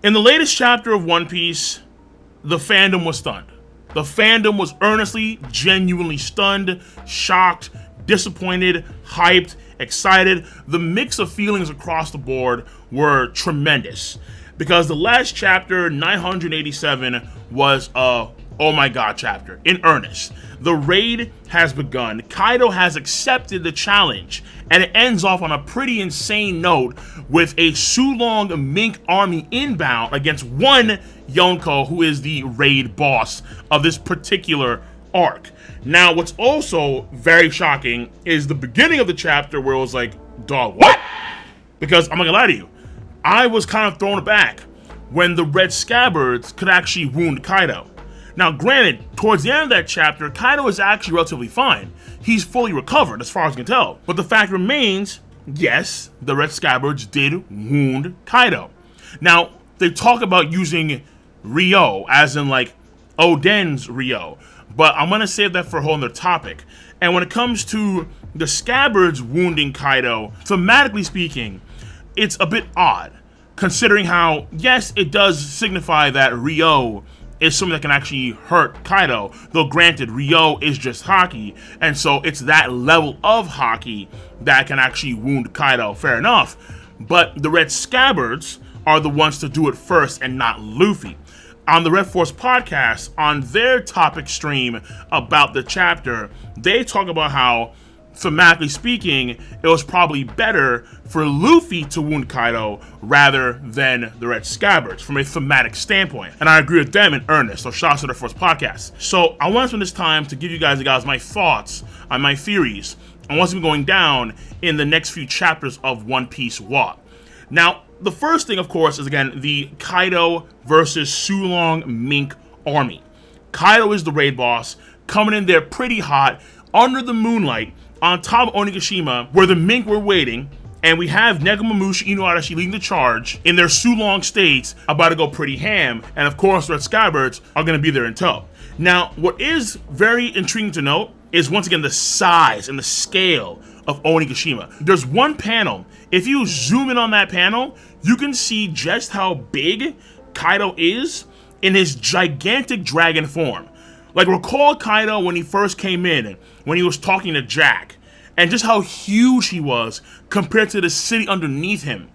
In the latest chapter of One Piece, the fandom was stunned. The fandom was earnestly, genuinely stunned, shocked, disappointed, hyped, excited. The mix of feelings across the board were tremendous because the last chapter, 987, was a oh my god chapter, in earnest. The raid has begun, Kaido has accepted the challenge, and it ends off on a pretty insane note with a Sulong Mink Army inbound against one Yonko, who is the raid boss of this particular arc. Now, what's also very shocking is the beginning of the chapter where it was like, dog, what? Because I'm not gonna lie to you, I was kind of thrown aback when the red scabbards could actually wound Kaido. Now, granted, towards the end of that chapter, Kaido is actually relatively fine. He's fully recovered, as far as I can tell. But the fact remains, yes, the red scabbards did wound Kaido. Now, they talk about using Ryo, as in like Oden's Ryo, but I'm gonna save that for a whole other topic. And when it comes to the scabbards wounding Kaido, thematically speaking, it's a bit odd, considering how, yes, it does signify that Ryo is something that can actually hurt Kaido, though granted, Ryo is just hockey, and so it's that level of hockey that can actually wound Kaido, fair enough. But the red scabbards are the ones to do it first and not Luffy. On the Red Force podcast, on their topic stream about the chapter, they talk about how, thematically speaking, it was probably better for Luffy to wound Kaido rather than the red scabbards from a thematic standpoint. And I agree with them in earnest, so shout out to the Force podcast. So I want to spend this time to give you guys my thoughts on my theories on what's been going down in the next few chapters of One Piece WA. Now, the first thing, of course, is again the Kaido versus Sulong Mink Army. Kaido is the raid boss, coming in there pretty hot, under the moonlight, on top of Onigashima, where the Mink were waiting, and we have Nekomamushi Inuarashi leading the charge in their Sulong states, about to go pretty ham, and of course Red Scabbards are going to be there in tow. Now, what is very intriguing to note is once again the size and the scale of Onigashima. There's one panel, if you zoom in on that panel, you can see just how big Kaido is in his gigantic dragon form. Like, recall Kaido when he first came in, when he was talking to Jack, and just how huge he was compared to the city underneath him.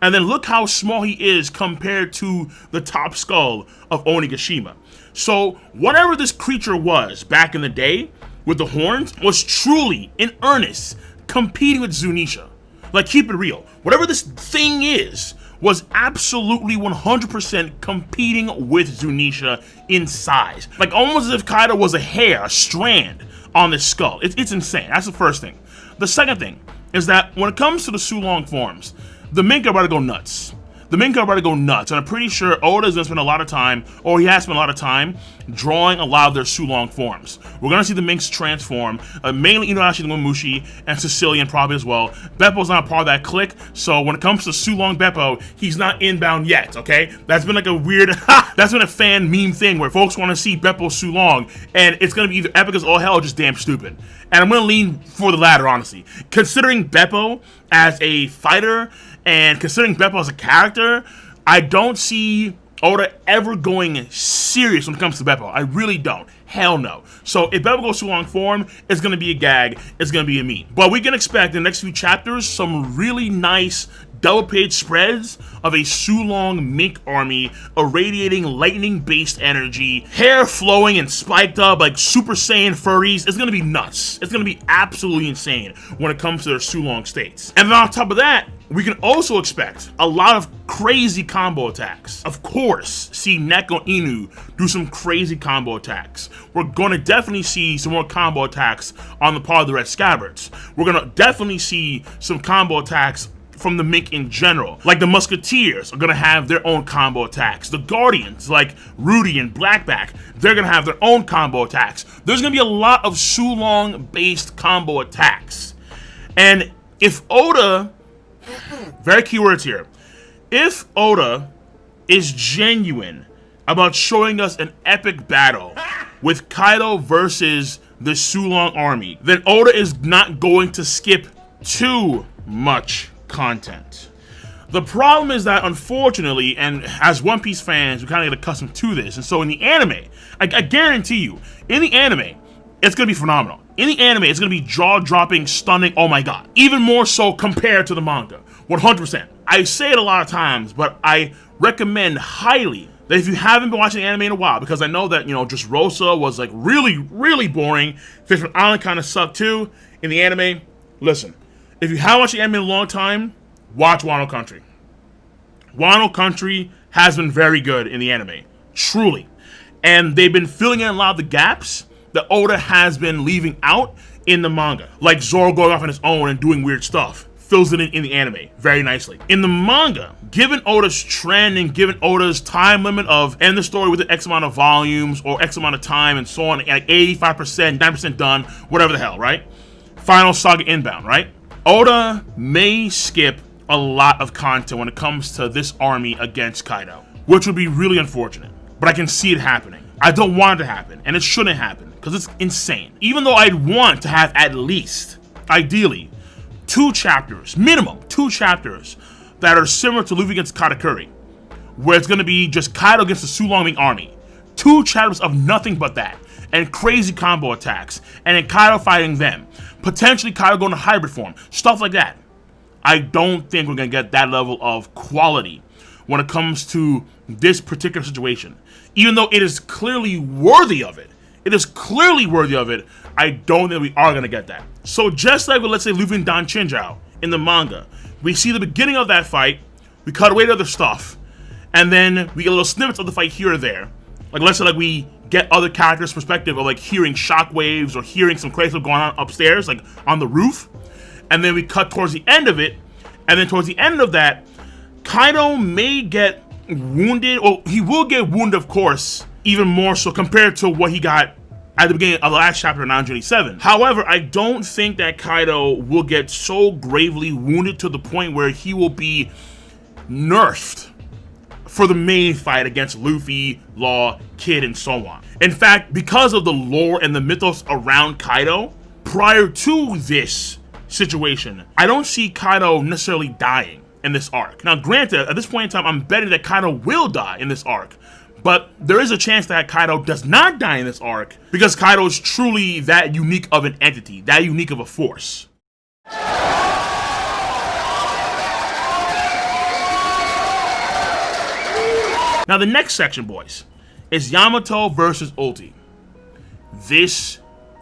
And then look how small he is compared to the top skull of Onigashima. So whatever this creature was back in the day with the horns was truly, in earnest, competing with Zunisha. Like, keep it real. Whatever this thing is was absolutely 100% competing with Zunisha in size. Like, almost as if Kaido was a hair, a strand on this skull. It's insane. That's the first thing. The second thing is that when it comes to the Sulong forms, the Mink are about to go nuts. The Mink are about to go nuts, and I'm pretty sure Oda's gonna spend a lot of time, or he has spent a lot of time, drawing a lot of their Sulong forms. We're gonna see the Minks transform, mainly Inuarashi and Nekomamushi, and Sicilian probably as well. Beppo's not part of that clique, so when it comes to Sulong Beppo, he's not inbound yet, okay? That's been like a weird, that's been a fan meme thing where folks wanna see Beppo Sulong, and it's gonna be either epic as all hell or just damn stupid. And I'm gonna lean for the latter, honestly. Considering Beppo as a fighter, and considering Beppo as a character, I don't see Oda ever going serious when it comes to Beppo. I really don't. Hell no. So if Beppo goes Sulong form, it's going to be a gag. It's going to be a meme. But we can expect in the next few chapters some really nice double-page spreads of a Sulong Mink Army irradiating lightning-based energy, hair flowing and spiked up like Super Saiyan furries. It's going to be nuts. It's going to be absolutely insane when it comes to their Sulong states. And then on top of that, we can also expect a lot of crazy combo attacks. Of course, see Neko Inu do some crazy combo attacks. We're going to definitely see some more combo attacks on the part of the Red Scabbards. We're going to definitely see some combo attacks from the Mink in general. Like the Musketeers are gonna have their own combo attacks. The Guardians, like Rudy and Blackback, they're gonna have their own combo attacks. There's gonna be a lot of Sulong based combo attacks. And if Oda, very key words here, if Oda is genuine about showing us an epic battle with Kaido versus the Sulong army, then Oda is not going to skip too much content. The problem is that, unfortunately, and as One Piece fans, we kind of get accustomed to this. And so in the anime, I guarantee you, in the anime, it's going to be phenomenal. In the anime, it's going to be jaw-dropping, stunning, oh my god. Even more so compared to the manga. 100%. I say it a lot of times, but I recommend highly that if you haven't been watching anime in a while, because I know that, you know, just Rosa was like really, really boring. Fishman Island kind of sucked too in the anime. Listen, if you haven't watched the anime in a long time, watch Wano Country. Wano Country has been very good in the anime, truly. And they've been filling in a lot of the gaps that Oda has been leaving out in the manga. Like Zoro going off on his own and doing weird stuff. Fills it in the anime very nicely. In the manga, given Oda's trend and given Oda's time limit of end the story within X amount of volumes or X amount of time and so on, like 85%, 90% done, whatever the hell, right? Final saga inbound, right? Oda may skip a lot of content when it comes to this army against Kaido, which would be really unfortunate, but I can see it happening. I don't want it to happen, and it shouldn't happen, because it's insane. Even though I'd want to have at least, ideally, 2 chapters, minimum 2 chapters, that are similar to Luffy against Katakuri, where it's going to be just Kaido against the Sulong Mink Army. 2 chapters of nothing but that, and crazy combo attacks, and then Kaido fighting them. Potentially Kaido going to hybrid form, stuff like that. I don't think we're going to get that level of quality when it comes to this particular situation. Even though it is clearly worthy of it, I don't think we are going to get that. So just like with, let's say, Luffy and Don Chinjao in the manga, we see the beginning of that fight, we cut away to other stuff, and then we get little snippets of the fight here or there. Like, let's say, like, we get other characters' perspective of, like, hearing shockwaves or hearing some crazy stuff going on upstairs, like, on the roof. And then we cut towards the end of it, and then towards the end of that, Kaido may get wounded, or he will get wounded, of course, even more so compared to what he got at the beginning of the last chapter, 927. However, I don't think that Kaido will get so gravely wounded to the point where he will be nerfed for the main fight against Luffy, Law, Kid, and so on. In fact, because of the lore and the mythos around Kaido, prior to this situation, I don't see Kaido necessarily dying in this arc. Now, granted, at this point in time, I'm betting that Kaido will die in this arc, but there is a chance that Kaido does not die in this arc because Kaido is truly that unique of an entity, that unique of a force. Now, the next section, boys, is Yamato versus Ulti. This,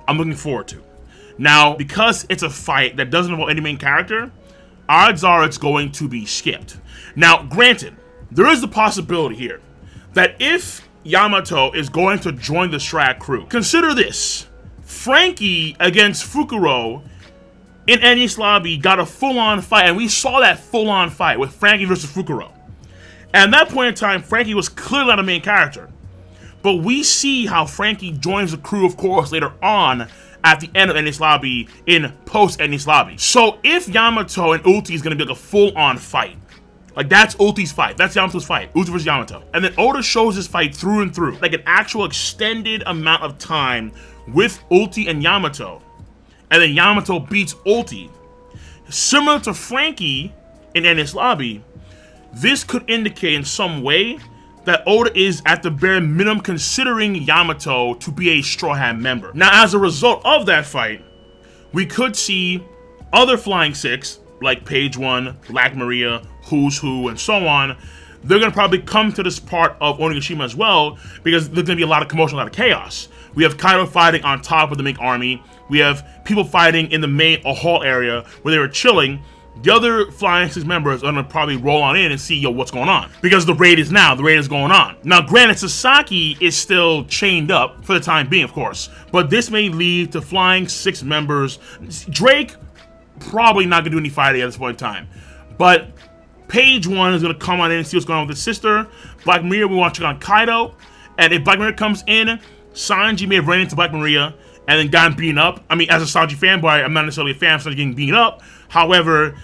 I'm looking forward to. Now, because it's a fight that doesn't involve any main character, odds are it's going to be skipped. Now, granted, there is the possibility here that if Yamato is going to join the Strat crew, consider this. Frankie against Fukuro in Enies Lobby got a full-on fight, and we saw that full-on fight with Frankie versus Fukuro. And at that point in time, Frankie was clearly not a main character. But we see how Frankie joins the crew, of course, later on at the end of Enies Lobby in post-Enies Lobby. So if Yamato and Ulti is going to be like a full-on fight, like that's Ulti's fight, that's Yamato's fight, Ulti versus Yamato. And then Oda shows this fight through and through, like an actual extended amount of time with Ulti and Yamato. And then Yamato beats Ulti. Similar to Frankie in Enies Lobby, this could indicate in some way that Oda is at the bare minimum considering Yamato to be a Straw Hat member. Now, as a result of that fight, we could see other Flying Six, like Page One, Black Maria, Who's Who, and so on. They're going to probably come to this part of Onigashima as well, because there's going to be a lot of commotion, a lot of chaos. We have Kaido fighting on top of the Mink Army. We have people fighting in the main hall area where they were chilling. The other Flying Six members are going to probably roll on in and see, yo, what's going on. Because the raid is going on. Now, granted, Sasaki is still chained up for the time being, of course. But this may lead to Flying Six members. Drake, probably not going to do any fighting at this point in time. But Page One is going to come on in and see what's going on with his sister. Black Maria, we want to check on Kaido. And if Black Maria comes in, Sanji may have ran into Black Maria and then gotten beaten up. I mean, as a Sanji fanboy, I'm not necessarily a fan of Sanji getting beaten up. However,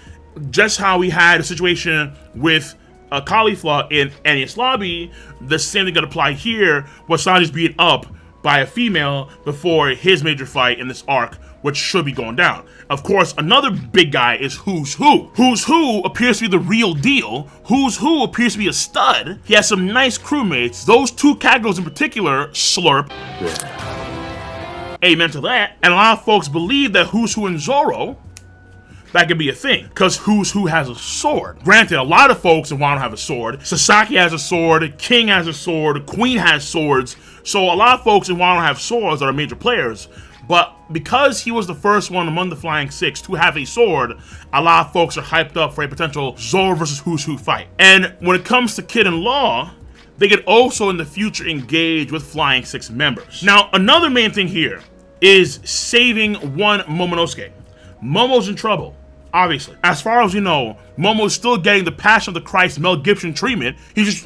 just how we had a situation with Caulifla in Enies Lobby, the same thing could apply here, where Sanji's beaten up by a female before his major fight in this arc which should be going down. Of course, another big guy is Who's Who. Who's Who appears to be the real deal. Who's Who appears to be a stud. He has some nice crewmates. Those two characters in particular, Slurp. Amen to that. And a lot of folks believe that Who's Who and Zoro, that could be a thing, because Who's Who has a sword. Granted, a lot of folks in Wano have a sword. Sasaki has a sword, King has a sword, Queen has swords. So a lot of folks in Wano have swords that are major players. But because he was the first one among the Flying Six to have a sword, a lot of folks are hyped up for a potential Zoro versus Who's Who fight. And when it comes to Kid and Law, they could also in the future engage with Flying Six members. Now, another main thing here is saving one Momonosuke. Momo's in trouble, obviously. As far as you know, Momo's still getting the Passion of the Christ Mel Gibson treatment. He's just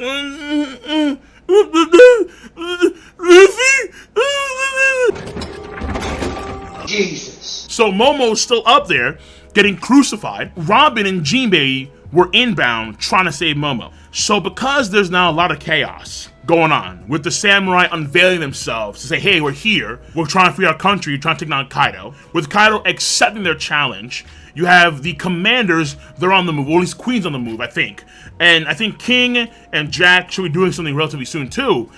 Jesus. So Momo's still up there getting crucified. Robin and Jinbei were inbound trying to save Momo. So because there's now a lot of chaos going on with the samurai unveiling themselves to say, hey, we're here, we're trying to free our country, trying to take down Kaido. With Kaido accepting their challenge, you have the commanders, they're on the move, or at least Queen's on the move, I think. And I think King and Jack should be doing something relatively soon too.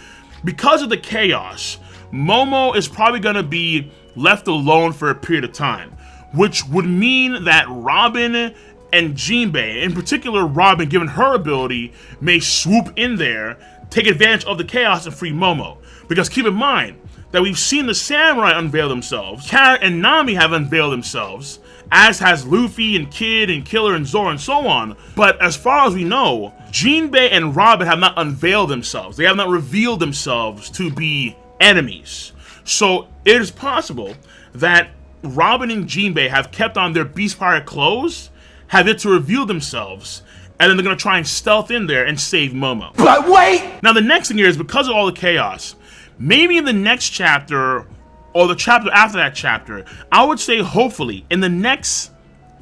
Because of the chaos, Momo is probably gonna be left alone for a period of time, which would mean that Robin and Jinbei, in particular Robin, given her ability, may swoop in there, take advantage of the chaos and free Momo. Because keep in mind that we've seen the samurai unveil themselves, Kat and Nami have unveiled themselves, as has Luffy and Kid and Killer and Zoro and so on. But as far as we know, Jinbei and Robin have not unveiled themselves. They have not revealed themselves to be enemies. So it is possible that Robin and Jinbei have kept on their Beast Pirate clothes, have yet to reveal themselves, and then they're going to try and stealth in there and save Momo. But wait! Now the next thing here is, because of all the chaos, maybe in the next chapter, or the chapter after that chapter, I would say hopefully in the next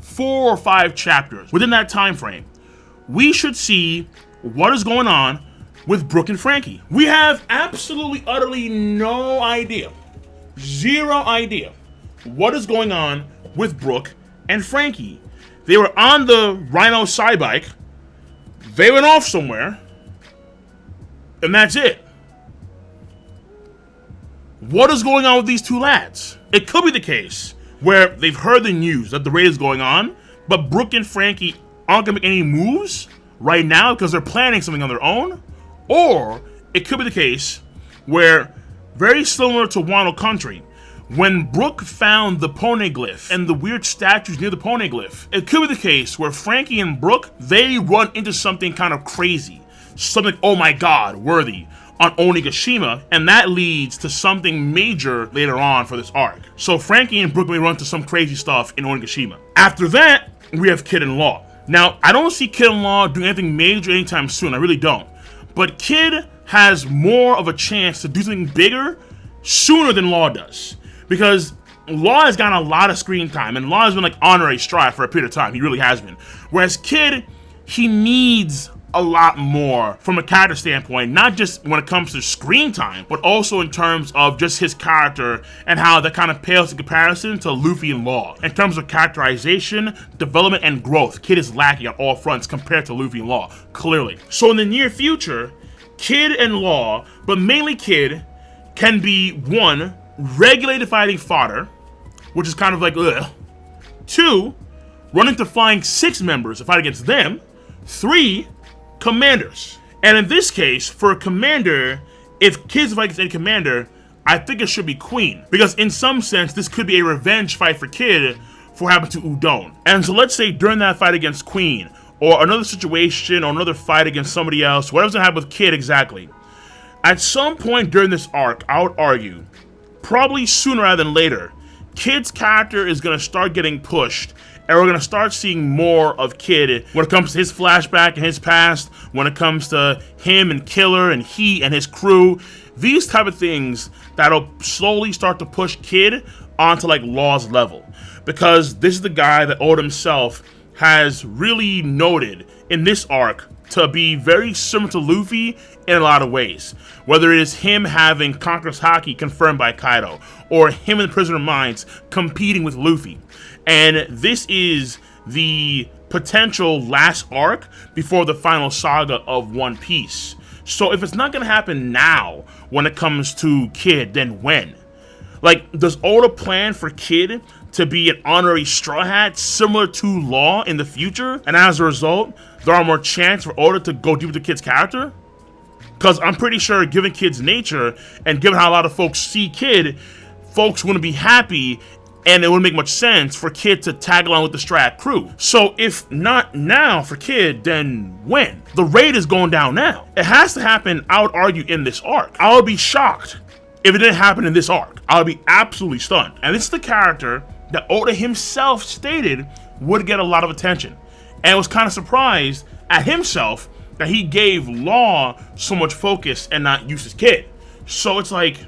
4 or 5 chapters, within that time frame, we should see what is going on with Brook and Frankie. We have absolutely, utterly no idea, 0 idea, what is going on with Brook and Frankie. They were on the Rhino side bike, they went off somewhere, and that's it. What is going on with these two lads? It could be the case where they've heard the news that the raid is going on, but Brook and Frankie aren't gonna make any moves right now because they're planning something on their own. Or it could be the case where, very similar to Wano Country, when Brook found the poneglyph and the weird statues near the poneglyph, it could be the case where Frankie and Brook, they run into something kind of crazy, something, oh my god, worthy, on Onigashima, and that leads to something major later on for this arc. So Frankie and Brook may run into some crazy stuff in Onigashima. After that, we have Kid and Law. Now, I don't see Kid and Law doing anything major anytime soon, I really don't. But Kid has more of a chance to do something bigger sooner than Law does. Because Law has gotten a lot of screen time, and Law has been like honorary strive for a period of time. He really has been. Whereas Kid, he needs a lot more from a character standpoint, not just when it comes to screen time, but also in terms of just his character and how that kind of pales in comparison to Luffy and Law. In terms of characterization, development, and growth, Kid is lacking on all fronts compared to Luffy and Law, clearly. So in the near future, Kid and Law, but mainly Kid, can be 1, regulated fighting fodder, which is kind of like ugh. 2, run into Flying Six members to fight against them. 3, commanders. And in this case, for a commander, if Kid's fight against any commander, I think it should be Queen. Because in some sense, this could be a revenge fight for Kid for what happened to Udon. And so let's say during that fight against Queen, or another situation, or another fight against somebody else, whatever's gonna happen with Kid exactly, at some point during this arc, I would argue, probably sooner rather than later, Kid's character is gonna start getting pushed, and we're gonna start seeing more of Kid when it comes to his flashback and his past, when it comes to him and Killer and he and his crew, these type of things that'll slowly start to push Kid onto like Law's level. Because this is the guy that Oda himself has really noted in this arc to be very similar to Luffy in a lot of ways. Whether it is him having Conqueror's Haki confirmed by Kaido, or him in the Prisoner of Mines competing with Luffy. And this is the potential last arc before the final saga of One Piece. So if it's not going to happen now when it comes to Kid, then when? Like, does Oda plan for Kid to be an honorary Straw Hat similar to Law in the future? And as a result, there are more chance for Oda to go deep into Kid's character? Because I'm pretty sure, given Kid's nature, and given how a lot of folks see Kid, folks wouldn't be happy, and it wouldn't make much sense for Kid to tag along with the Strat crew. So if not now for Kid, then when? The raid is going down now. It has to happen, I would argue, in this arc. I would be shocked if it didn't happen in this arc. I would be absolutely stunned. And this is the character that Oda himself stated would get a lot of attention. And was kind of surprised at himself that he gave Law so much focus and not Eustace Kid. So it's like,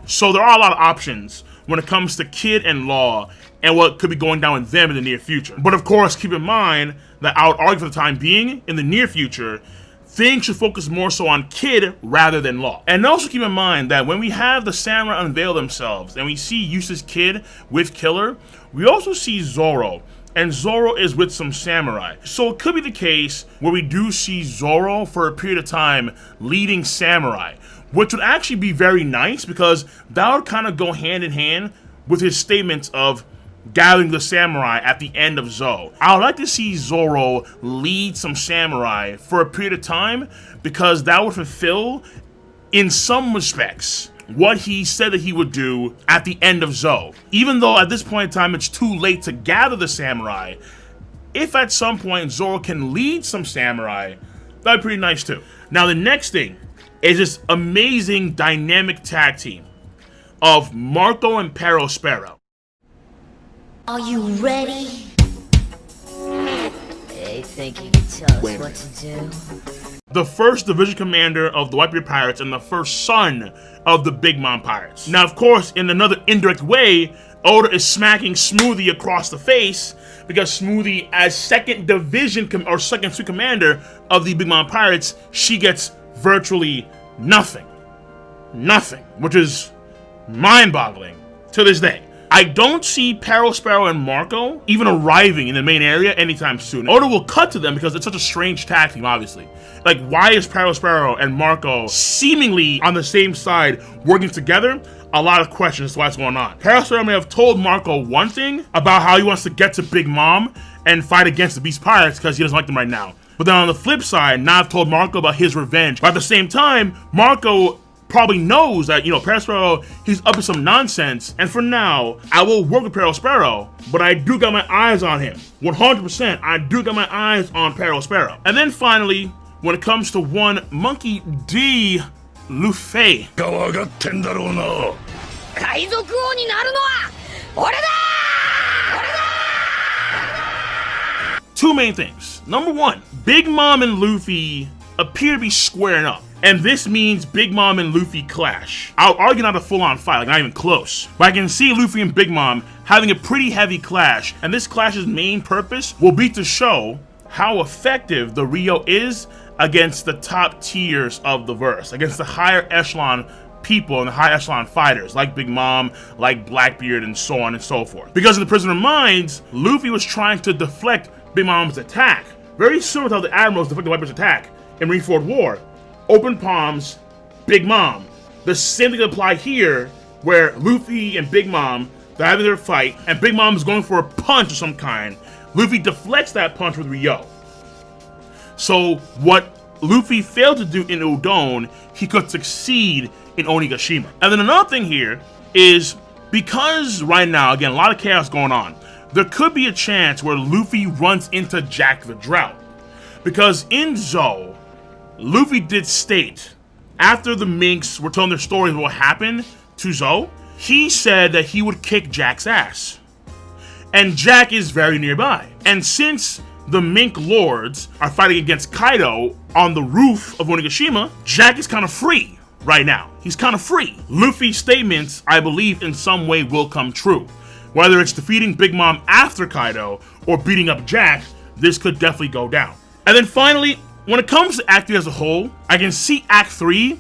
So there are a lot of options when it comes to Kid and Law and what could be going down with them in the near future. But of course, keep in mind that I would argue for the time being, in the near future, things should focus more so on Kid rather than Law. And also keep in mind that when we have the samurai unveil themselves and we see Eustace Kid with Killer, we also see Zoro. And Zoro is with some samurai. So it could be the case where we do see Zoro for a period of time leading samurai, which would actually be very nice because that would kind of go hand in hand with his statements of gathering the samurai at the end of Zou. I would like to see Zoro lead some samurai for a period of time because that would fulfill, in some respects, what he said that he would do at the end of Zou. Even though at this point in time it's too late to gather the samurai, if at some point Zoro can lead some samurai, that'd be pretty nice too. Now the next thing is this amazing dynamic tag team of Marco and Perospero. Are you ready? They think you can tell us what to do? The first division commander of the Whitebeard Pirates and the first son of the Big Mom Pirates. Now, of course, in another indirect way, Oda is smacking Smoothie across the face because Smoothie, as second division or second suit commander of the Big Mom Pirates, she gets virtually nothing. Nothing, which is mind-boggling to this day. I don't see Perospero and Marco even arriving in the main area anytime soon. Oda will cut to them because it's such a strange tag team, obviously. Like, why is Perospero and Marco seemingly on the same side working together? A lot of questions as to what's going on. Perospero may have told Marco one thing about how he wants to get to Big Mom and fight against the Beast Pirates because he doesn't like them right now. But then on the flip side, Nav told Marco about his revenge. But at the same time, Marco probably knows that, Perospero, he's up to some nonsense. And for now, I will work with Perospero, but I do got my eyes on him. 100%, I do got my eyes on Perospero. And then finally, when it comes to one Monkey D. Luffy. Two main things. Number one, Big Mom and Luffy appear to be squaring up. And this means Big Mom and Luffy clash. I'll argue not a full-on fight, like not even close. But I can see Luffy and Big Mom having a pretty heavy clash. And this clash's main purpose will be to show how effective the Rio is against the top tiers of the verse, against the higher echelon people and the high echelon fighters like Big Mom, like Blackbeard, and so on and so forth. Because in the Prisoner of Mines, Luffy was trying to deflect Big Mom's attack, very similar to how the Admirals deflected Whitebeard's attack in Marineford War. Open palms, Big Mom. The same thing can apply here, where Luffy and Big Mom, they're having their fight, and Big Mom is going for a punch of some kind. Luffy deflects that punch with Rio. So what Luffy failed to do in Udon, he could succeed in Onigashima. And then another thing here is, because right now, again, a lot of chaos going on, there could be a chance where Luffy runs into Jack the Drought. Because in Zou, Luffy did state, after the Minks were telling their stories of what happened to Zou, he said that he would kick Jack's ass. And Jack is very nearby. And since the Mink Lords are fighting against Kaido on the roof of Onigashima, Jack is kind of free right now. He's kind of free. Luffy's statements, I believe, in some way will come true. Whether it's defeating Big Mom after Kaido or beating up Jack, this could definitely go down. And then finally, when it comes to Act 3 as a whole, I can see Act 3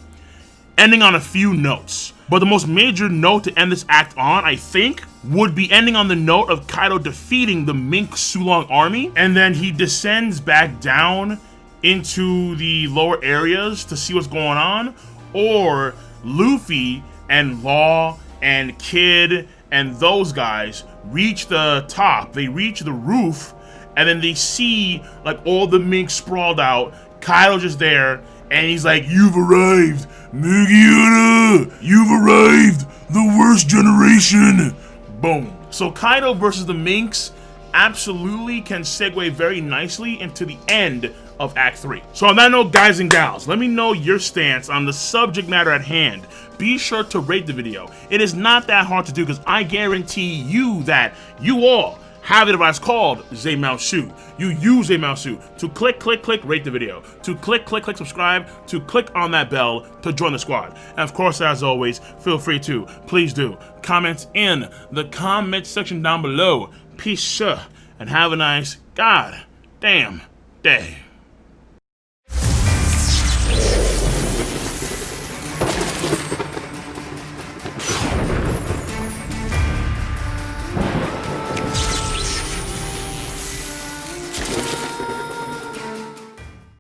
ending on a few notes. But the most major note to end this act on, I think, would be ending on the note of Kaido defeating the Mink Sulong army, and then he descends back down into the lower areas to see what's going on, or Luffy and Law and Kid and those guys reach the top, they reach the roof, and then they see like all the Minks sprawled out, Kaido just there, and he's like, "You've arrived, Mugiura! You've arrived, the worst generation!" Boom. So Kaido versus the Minks absolutely can segue very nicely into the end of Act 3. So on that note, guys and gals, let me know your stance on the subject matter at hand. Be sure to rate the video. It is not that hard to do because I guarantee you that you all have a device called Zamaosu. You use Zamaosu to click, rate the video, to click, subscribe, to click on that bell to join the squad. And of course, as always, feel free to, please do, comment in the comment section down below. Peace, and have a nice goddamn day.